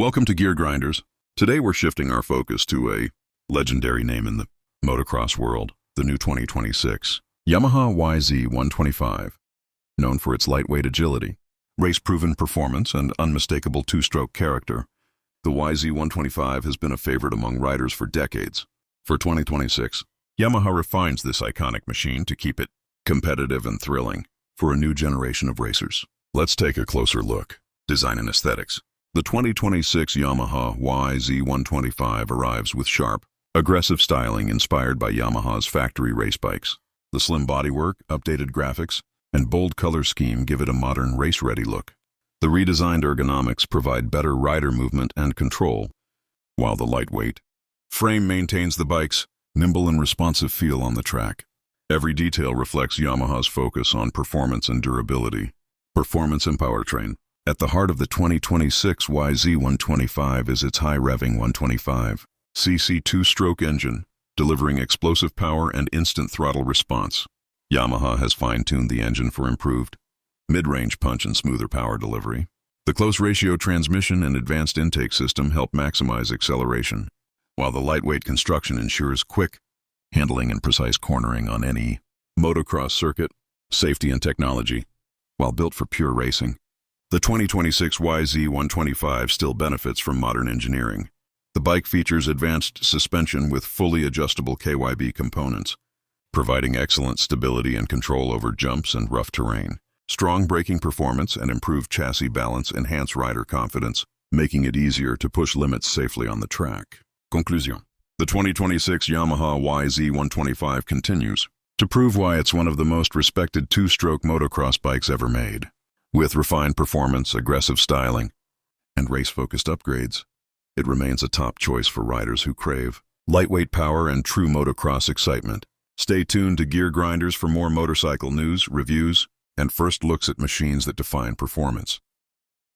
Welcome to Gear Grinders. Today we're shifting our focus to a legendary name in the motocross world, the new 2026 Yamaha YZ 125. Known for its lightweight agility, race-proven performance, and unmistakable two-stroke character, the YZ 125 has been a favorite among riders for decades. For 2026, Yamaha refines this iconic machine to keep it competitive and thrilling for a new generation of racers. Let's take a closer look. Design and aesthetics. The 2026 Yamaha YZ 125 arrives with sharp, aggressive styling inspired by Yamaha's factory race bikes. The slim bodywork, updated graphics, and bold color scheme give it a modern race-ready look. The redesigned ergonomics provide better rider movement and control, while the lightweight frame maintains the bike's nimble and responsive feel on the track. Every detail reflects Yamaha's focus on performance and durability. Performance and powertrain. At the heart of the 2026 YZ 125 is its high-revving 125cc two-stroke engine, delivering explosive power and instant throttle response. Yamaha has fine-tuned the engine for improved mid-range punch and smoother power delivery. The close-ratio transmission and advanced intake system help maximize acceleration, while the lightweight construction ensures quick handling and precise cornering on any motocross circuit. Safety and technology. While built for pure racing, the 2026 YZ 125 still benefits from modern engineering. The bike features advanced suspension with fully adjustable KYB components, providing excellent stability and control over jumps and rough terrain. Strong braking performance and improved chassis balance enhance rider confidence, making it easier to push limits safely on the track. Conclusion. The 2026 Yamaha YZ 125 continues to prove why it's one of the most respected two-stroke motocross bikes ever made. With refined performance, aggressive styling, and race-focused upgrades, it remains a top choice for riders who crave lightweight power and true motocross excitement. Stay tuned to Gear Grinders for more motorcycle news, reviews, and first looks at machines that define performance.